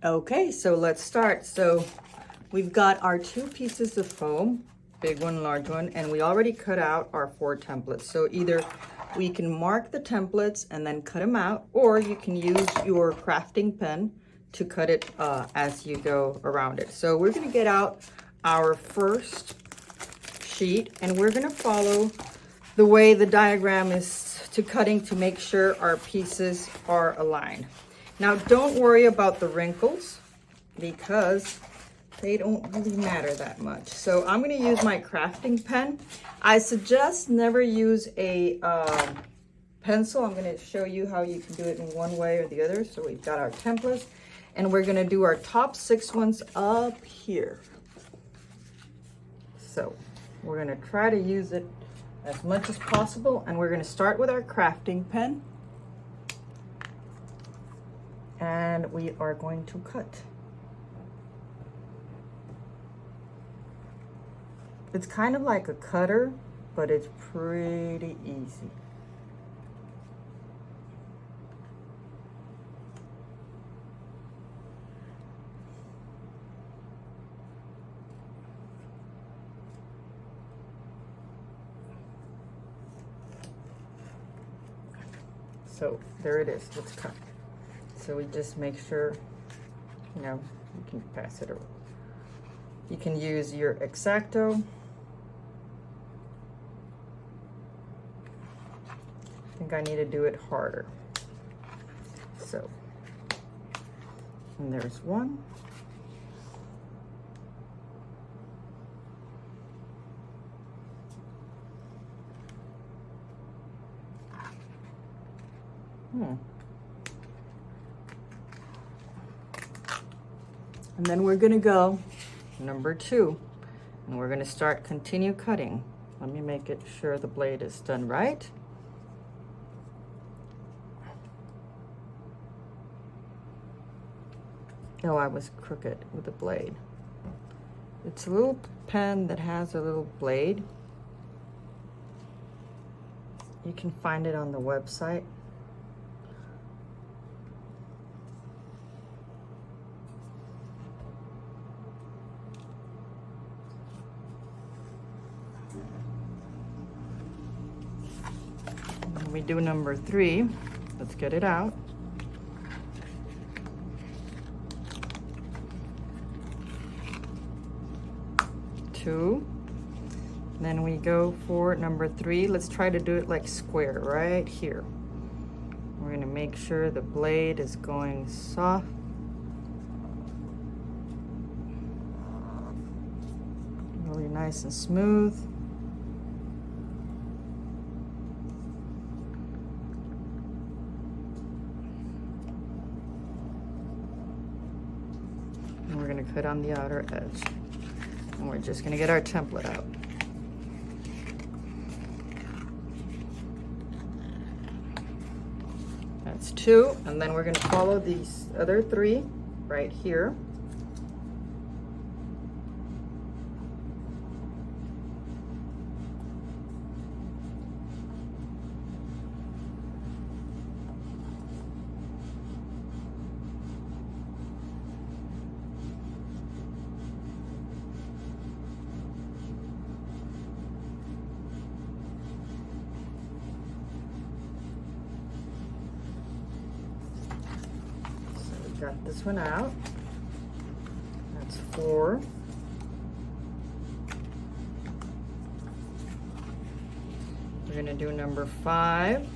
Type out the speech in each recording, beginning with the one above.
Okay, so let's start. So we've got our 2 pieces of foam, big one, large one, and we already cut out our 4 templates. So either we can mark the templates and then cut them out, or you can use your crafting pen to cut it as you go around it. So we're gonna get out our first sheet and we're gonna follow the way the diagram is to cutting to make sure our pieces are aligned. Now, don't worry about the wrinkles because they don't really matter that much. So I'm gonna use my crafting pen. I suggest never use a pencil. I'm gonna show you how you can do it in one way or the other. So we've got our templates and we're gonna do our top 6 ones up here. So we're gonna try to use it as much as possible and we're gonna start with our crafting pen. And we are going to cut. It's kind of like a cutter, but it's pretty easy. So there it is, let's cut. So we just make sure, you know, you can pass it over. You can use your X-Acto. I think I need to do it harder. So, and there's one. And then we're gonna go number 2, and we're gonna continue cutting. Let me make it sure the blade is done right. Oh, I was crooked with the blade. It's a little pen that has a little blade. You can find it on the website. We do number 3. Let's get it out. Two. Then we go for number 3. Let's try to do it like square right here. We're going to make sure the blade is going soft. Really nice and smooth. We're going to cut on the outer edge. And we're just going to get our template out. That's 2. And then we're going to follow these other 3 right here. Got this one out. That's 4. We're going to do number 5.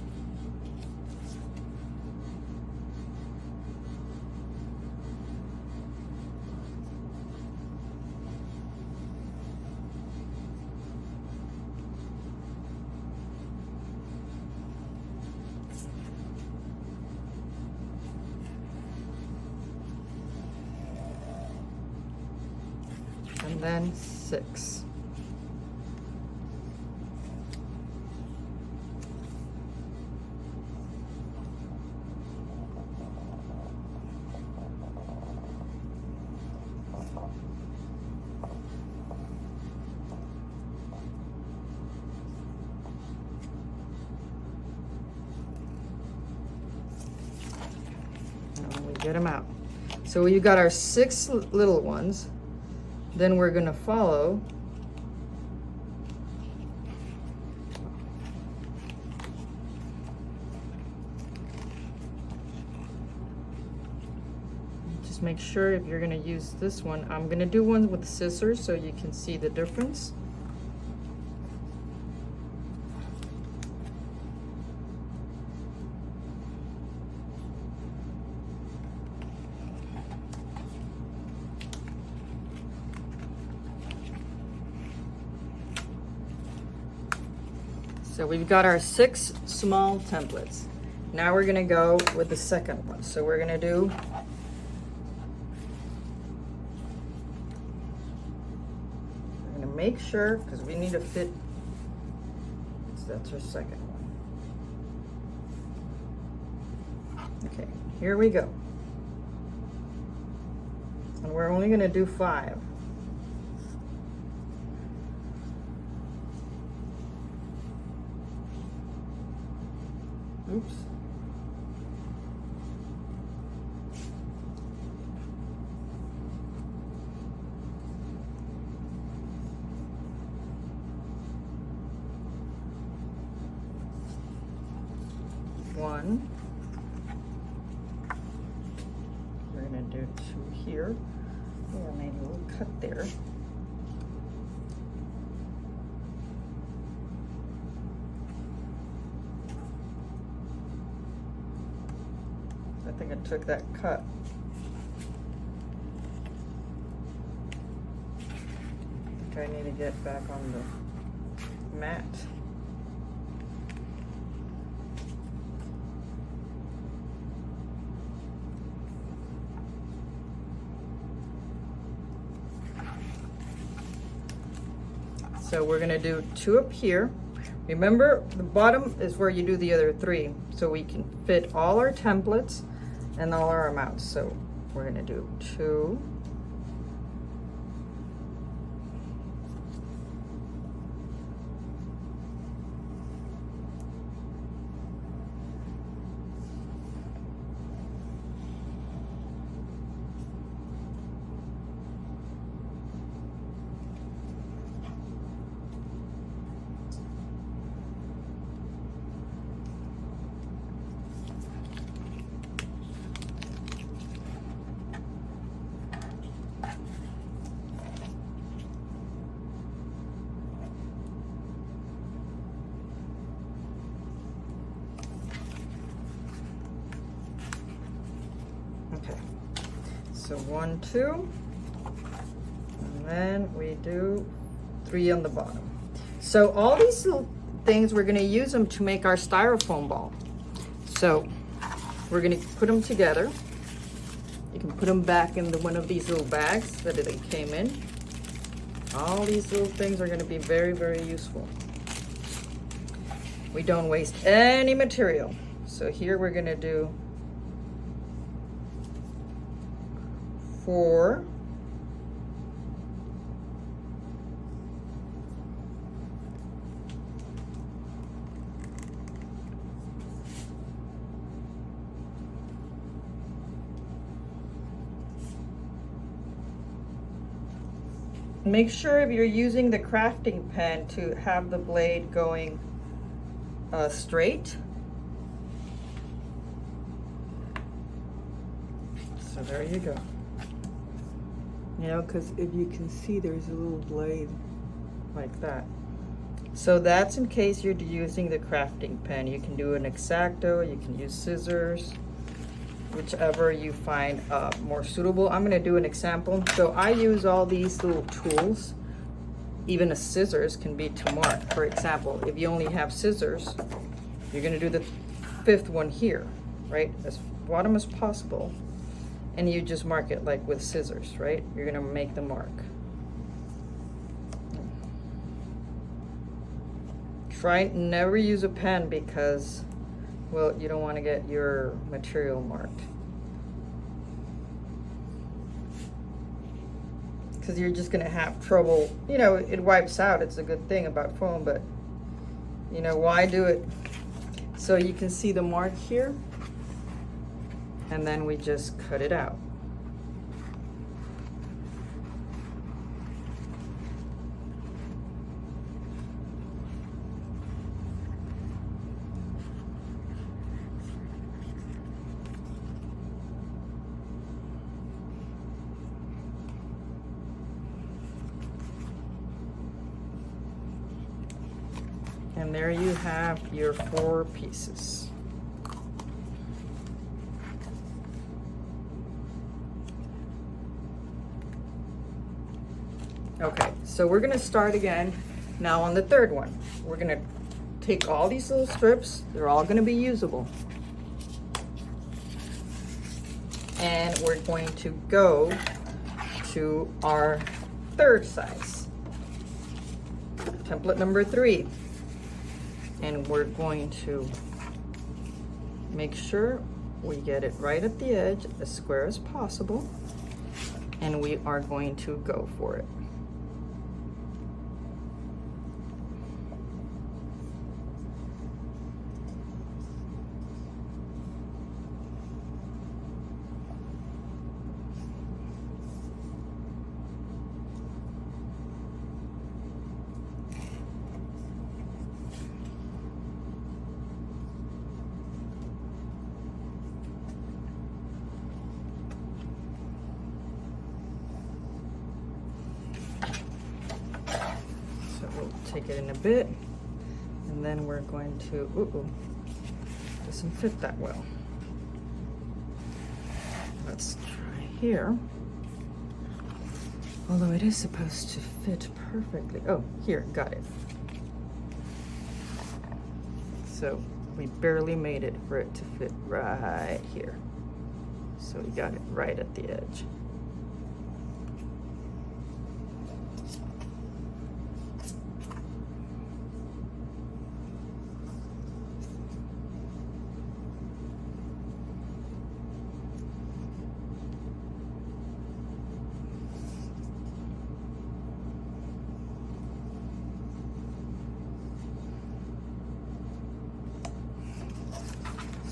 And then 6. And we get them out. So we've got our 6 little ones. Then we're gonna follow just make sure if you're gonna use this one. I'm gonna do one with scissors so you can see the difference. So we've got our 6 small templates. Now we're gonna go with the second one. So we're gonna do make sure, because we need to fit, that's our second one. Okay, here we go. And we're only gonna do 5. Oops. One. We're gonna do 2 here. Oh, I made a little cut there. I think I took that cut. I think I need to get back on the mat. So we're gonna do 2 up here. Remember, the bottom is where you do the other 3, so we can fit all our templates and all our amounts. So we're gonna do 2. Okay, so 1, 2, and then we do 3 on the bottom. So all these little things, we're gonna use them to make our styrofoam ball. So we're gonna put them together. You can put them back in one of these little bags that they came in. All these little things are gonna be very, very useful. We don't waste any material. So here we're gonna do 4. Make sure if you're using the crafting pen to have the blade going straight. So there you go. You know, because if you can see, there's a little blade like that. So that's in case you're using the crafting pen. You can do an X-Acto, you can use scissors, whichever you find more suitable. I'm gonna do an example. So I use all these little tools. Even a scissors can be to mark. For example, if you only have scissors, you're gonna do the 5th one here, right? As bottom as possible. And you just mark it like with scissors, right? You're gonna make the mark. Try never use a pen because, well, you don't want to get your material marked. Because you're just gonna have trouble, you know, it wipes out. It's a good thing about foam, but you know, why do it? So you can see the mark here. And then we just cut it out. And there you have your 4 pieces. Okay, so we're gonna start again now on the 3rd one. We're gonna take all these little strips, they're all gonna be usable. And we're going to go to our 3rd size, template number 3. And we're going to make sure we get it right at the edge, as square as possible. And we are going to go for it. Take it in a bit, and then we're going to, doesn't fit that well. Let's try here. Although it is supposed to fit perfectly. Oh, here, got it. So we barely made it for it to fit right here. So we got it right at the edge.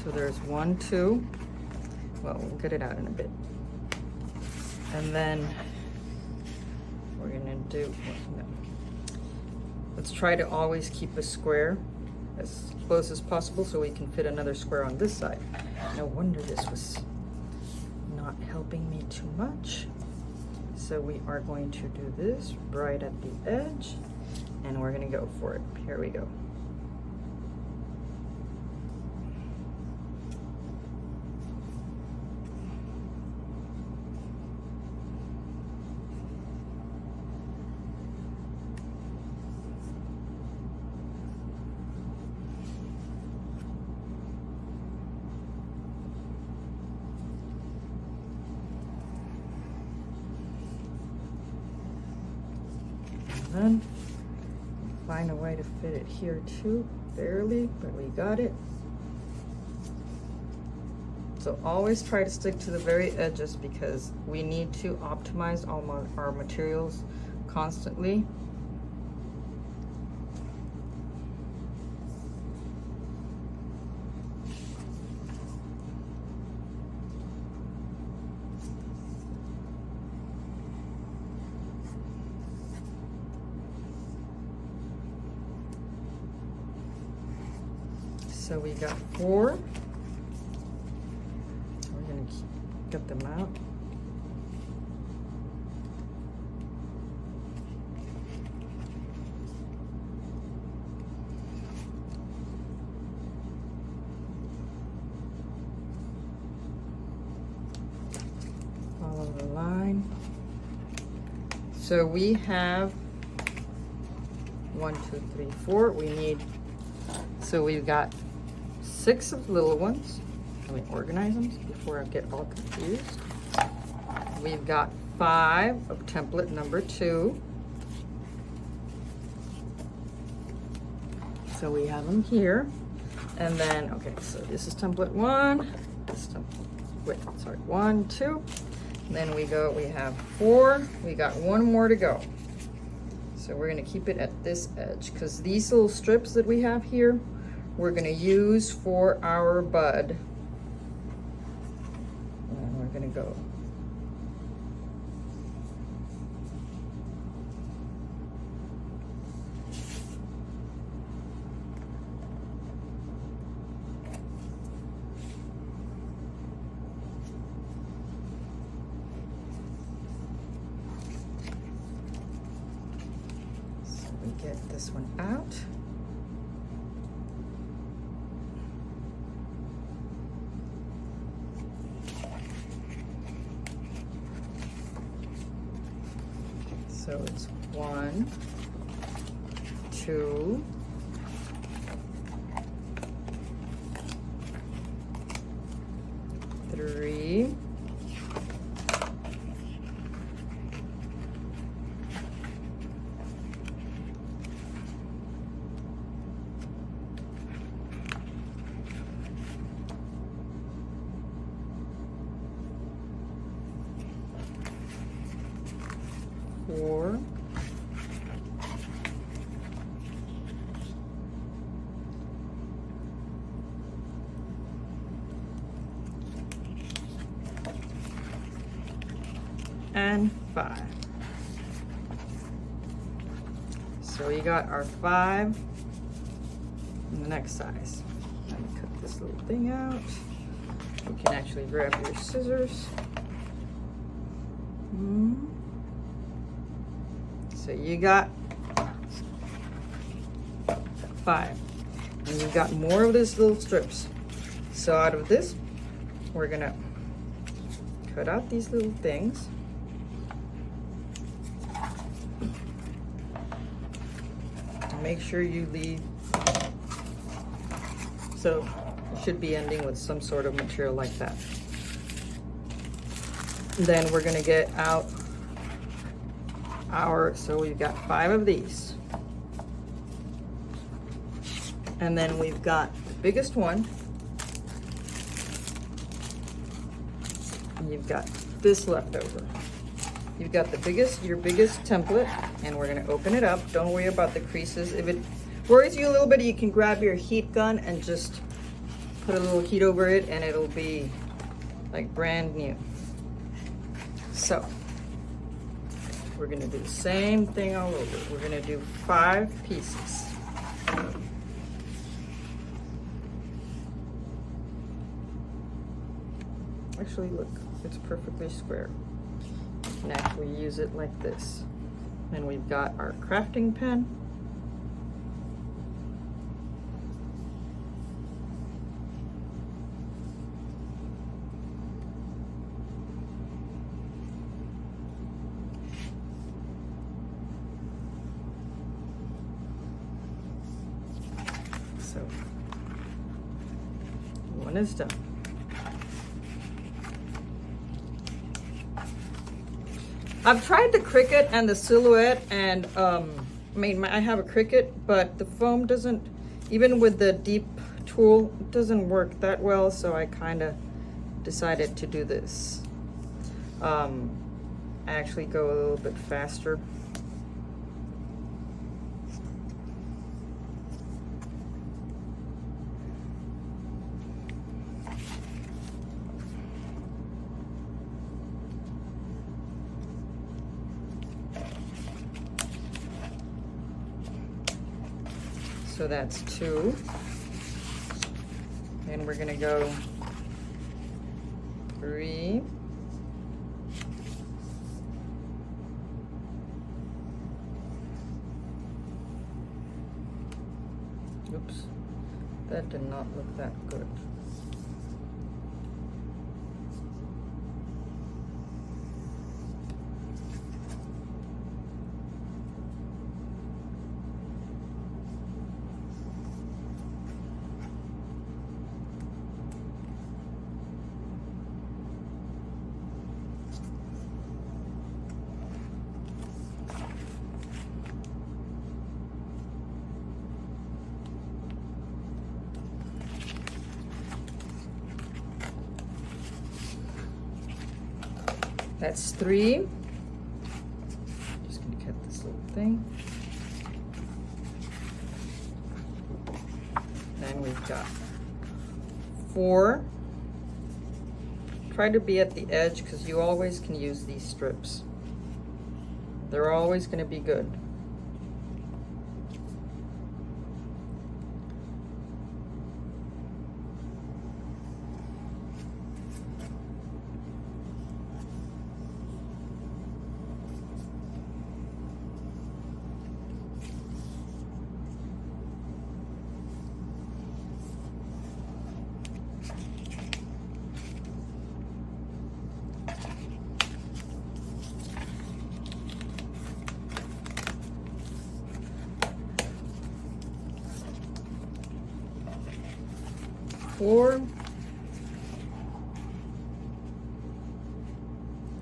So there's 1, 2. Well, we'll get it out in a bit. And then we're gonna do, no. Let's try to always keep a square as close as possible so we can fit another square on this side. No wonder this was not helping me too much. So we are going to do this right at the edge, and we're gonna go for it. Here we go. Then find a way to fit it here too, barely, but we got it. So always try to stick to the very edges because we need to optimize all our materials constantly. So we got 4. We're gonna get them out. Follow the line. So we have 1, 2, 3, 4. We need, so we've got 6 of little ones. Let me organize them before I get all confused. We've got 5 of template number 2. So we have them here. And then, okay, so this is template 1. This template, wait, sorry, 1, 2. And then we have 4. We got 1 more to go. So we're gonna keep it at this edge because these little strips that we have here, we're gonna use for our bud. And we're gonna go. So we get this one out. So it's 1, 2, 3, 4, 5. So we got our 5 in the next size. Let me cut this little thing out. You can actually grab your scissors. So you got 5. And you got more of these little strips. So out of this, we're gonna cut out these little things. Make sure you leave, so it should be ending with some sort of material like that. Then we're gonna get out so we've got 5 of these. And then we've got the biggest one. And you've got this left over. You've got your biggest template, and we're gonna open it up. Don't worry about the creases. If it worries you a little bit, you can grab your heat gun and just put a little heat over it, and it'll be like brand new. So we're gonna do the same thing all over. We're gonna do 5 pieces. Actually, look, it's perfectly square. You can actually use it like this. Then we've got our crafting pen. So, one is done. I've tried the Cricut and the Silhouette, and I have a Cricut, but the foam doesn't, even with the deep tool, it doesn't work that well, so I kind of decided to do this. I actually go a little bit faster. So that's 2. And we're gonna go 3. Oops, that did not look that good. That's 3. Just gonna cut this little thing. Then we've got 4. Try to be at the edge because you always can use these strips. They're always gonna be good. 4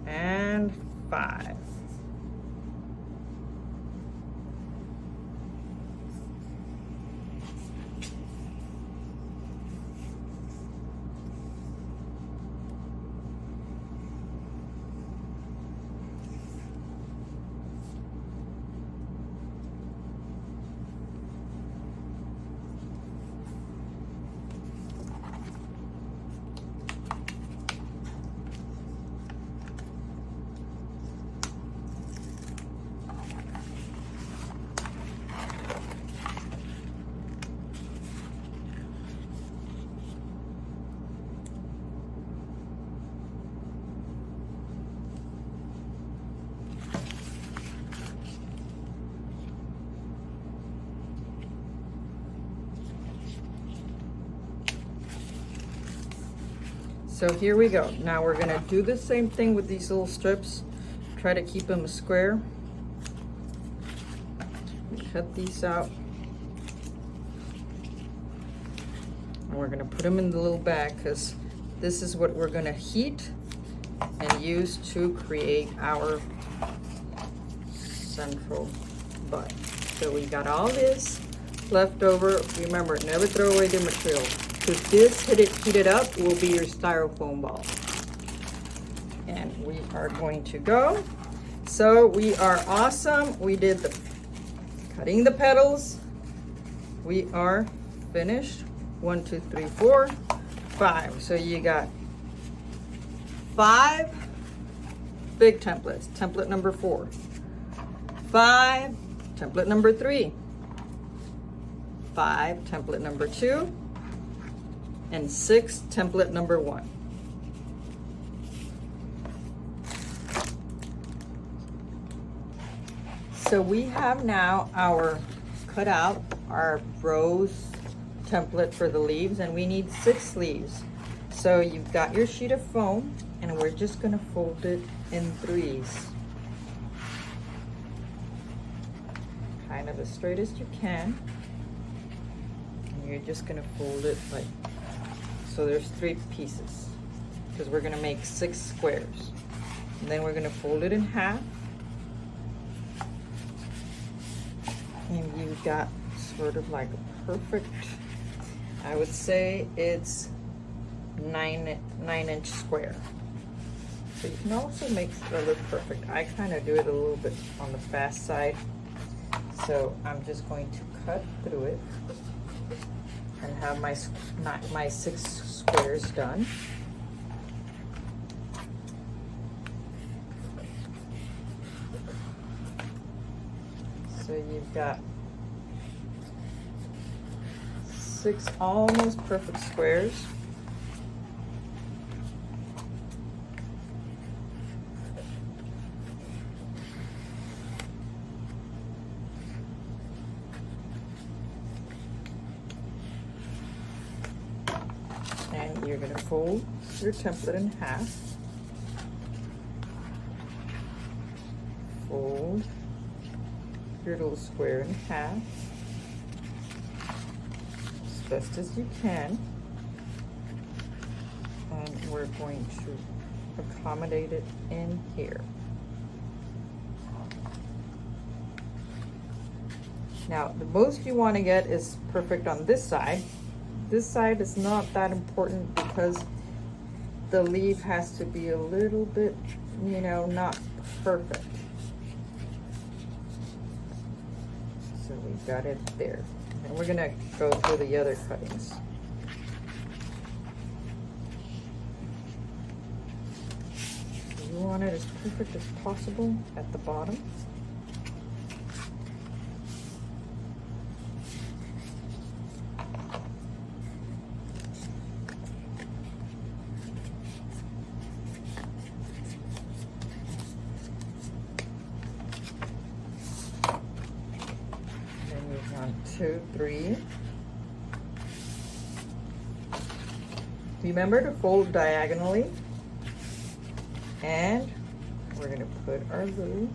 and 5. So here we go. Now we're gonna do the same thing with these little strips. Try to keep them a square. Cut these out. And we're gonna put them in the little bag because this is what we're gonna heat and use to create our central bud. So we got all this left over. Remember, never throw away the material. Because this heated up will be your styrofoam ball. And we are going to go. So we are awesome. We did the cutting the petals. We are finished. 1, 2, 3, 4, 5. So you got 5 big templates. Template number 4. 5, template number 3. 5, template number 2. And 6, template number 1. So we have now our cut out our rose template for the leaves, and we need 6 leaves. So you've got your sheet of foam, and we're just gonna fold it in 3s. Kind of as straight as you can. And you're just gonna fold it like so. There's 3 pieces because we're gonna make 6 squares. And then we're gonna fold it in half. And you've got sort of like a perfect, I would say it's 9-inch square. So you can also make it look perfect. I kind of do it a little bit on the fast side. So I'm just going to cut through it and have my 6 squares done. So you've got 6 almost perfect squares. And you're going to fold your template in half. Fold your little square in half as best as you can, and we're going to accommodate it in here. Now the most you want to get is perfect on this side. This side is not that important because the leaf has to be a little bit, you know, not perfect. So we've got it there. And we're gonna go through the other cuttings. So you want it as perfect as possible at the bottom. One, 2, 3. Remember to fold diagonally, and we're going to put our little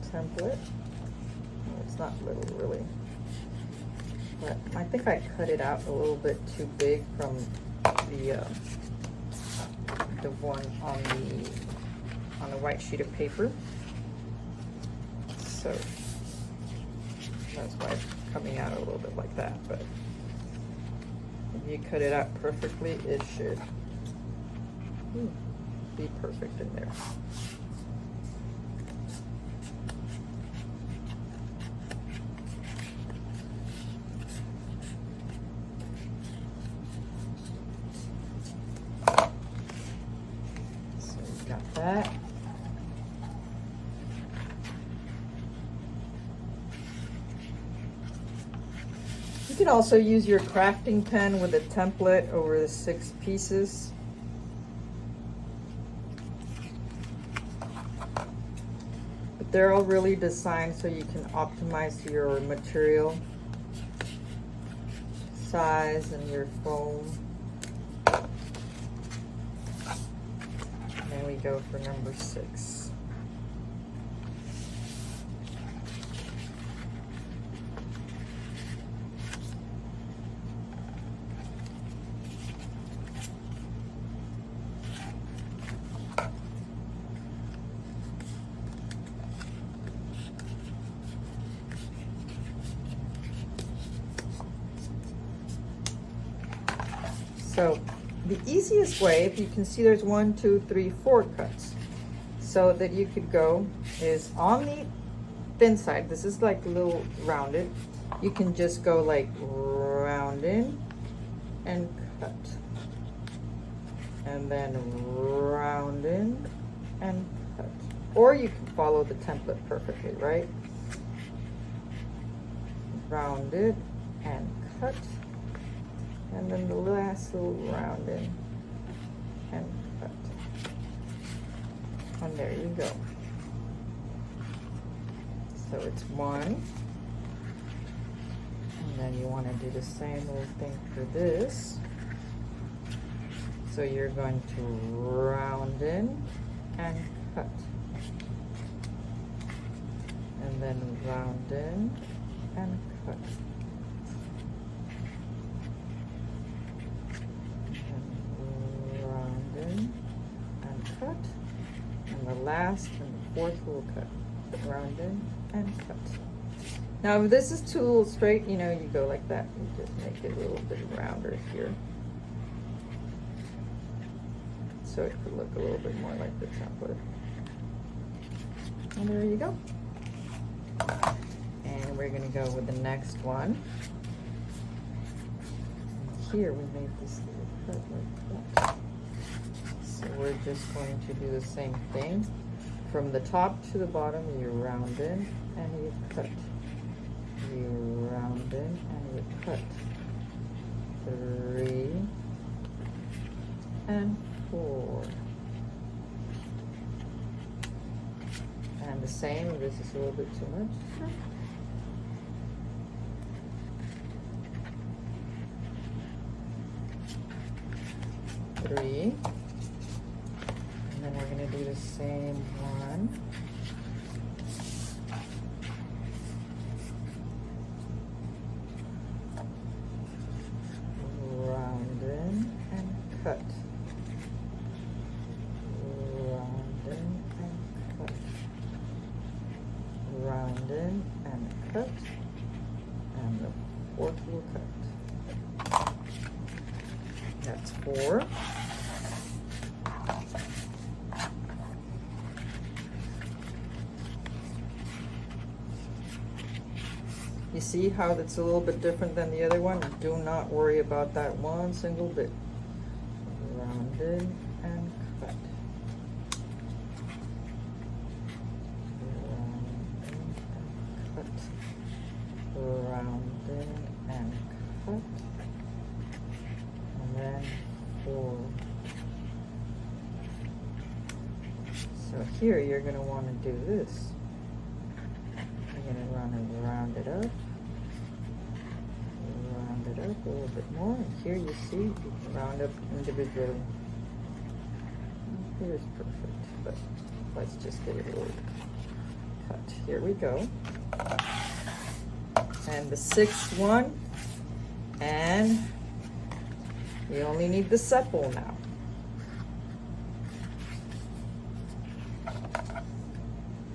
template. Oh, it's not little really. but I think I cut it out a little bit too big from the one on the white sheet of paper. So that's why it's coming out a little bit like that, but if you cut it out perfectly, it should be perfect in there. So we got that. You can also use your crafting pen with a template over the 6 pieces. But they're all really designed so you can optimize your material size and your foam. And then we go for number 6. So the easiest way, if you can see there's 1, 2, 3, 4 cuts, so that you could go is on the thin side. This is like a little rounded. You can just go like round in and cut. And then round in and cut. Or you can follow the template perfectly, right? Round it and cut. And then the last little round in and cut. And there you go. So it's 1. And then you want to do the same little thing for this. So you're going to round in and cut. And then round in and cut. And the last and the 4th little cut, round in and cut. Now if this is too straight, you know, you go like that. You just make it a little bit rounder here, so it could look a little bit more like the template. And there you go. And we're gonna go with the next one. Here we made this little cut like that. So we're just going to do the same thing. From the top to the bottom, you round in and you cut. You round in and you cut. 3 and 4. And the same, if this is a little bit too much. 3. And then we're going to do the same one. Round in and cut. Round in and cut. Round in and cut. And the 4th will cut. That's 4. You see how that's a little bit different than the other one? Do not worry about that one single bit. Round in and cut. Round in and cut. And then 4. So here you're going to want to do this. You're going to round it up. Round it up a little bit more. And here you see you can round up individually. Here's perfect, but let's just get it a little cut. Here we go. And the 6th one, And we only need the sepal now.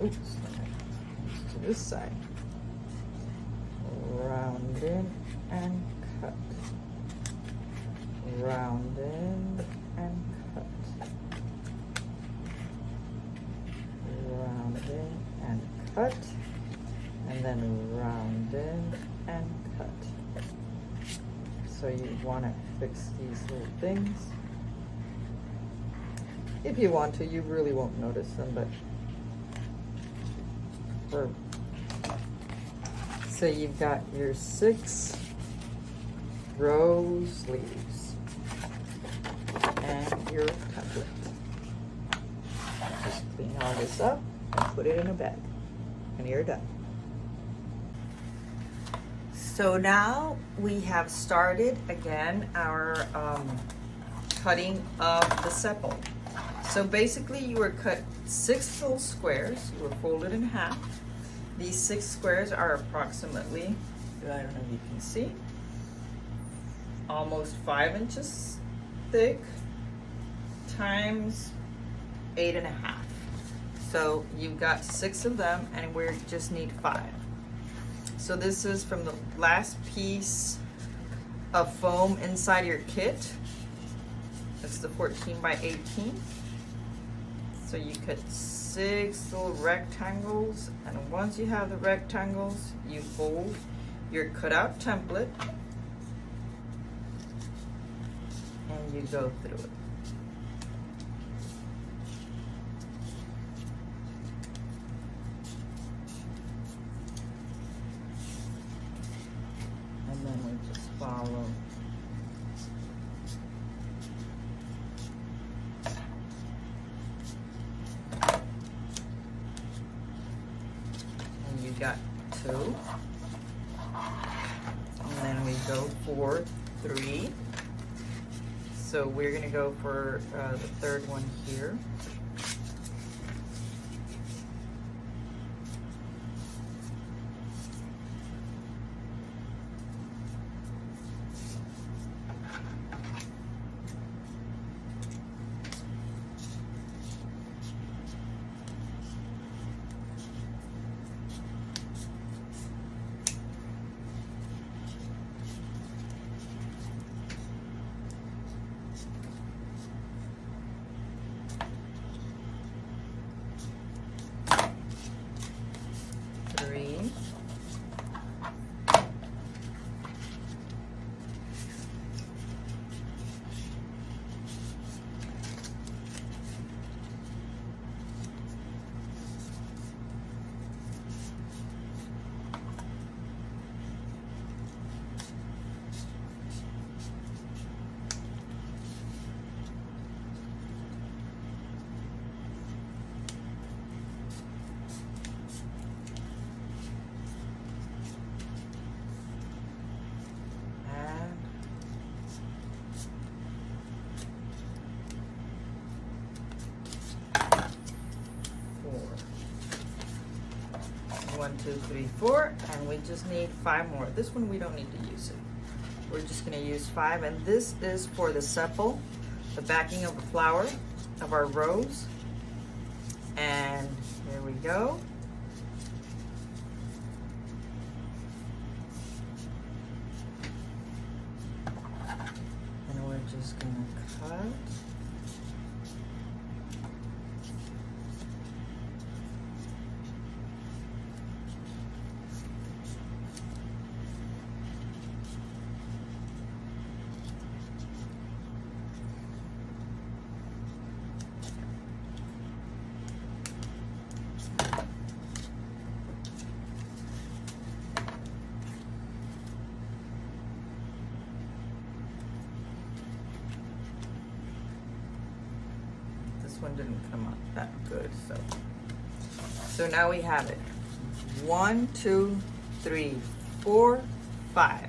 Oops, to this side. Round in and cut. Round in and cut. Round in and cut. And then round in and cut. So you want to fix these little things. If you want to, you really won't notice them, but so you've got your 6 rose sleeves and your template. Just clean all this up and put it in a bag, and you're done. So now we have started again our cutting of the sepal. So basically you were cut 6 little squares, you were folded in half. These 6 squares are approximately, I don't know if you can see, almost 5 inches thick times 8.5. So you've got 6 of them and we just need 5. So this is from the last piece of foam inside your kit. It's the 14 by 18. So you cut 6 little rectangles, and once you have the rectangles, you fold your cutout template and you go through it. And then we just follow. Got 2, and then we go for 3. So we're gonna go for the third one here. One, 2, 3, 4, and we just need 5 more. This one we don't need to use it. We're just going to use 5, and this is for the sepal, the backing of the flower of our rose. And here we go. And we're just going to cut. One didn't come out that good, so now we have it. 1, 2, 3, 4, 5.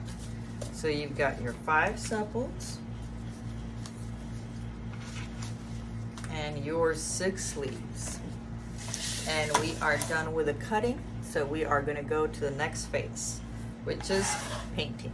So you've got your 5 sepals and your 6 sleeves, and we are done with the cutting. So we are going to go to the next phase, which is painting.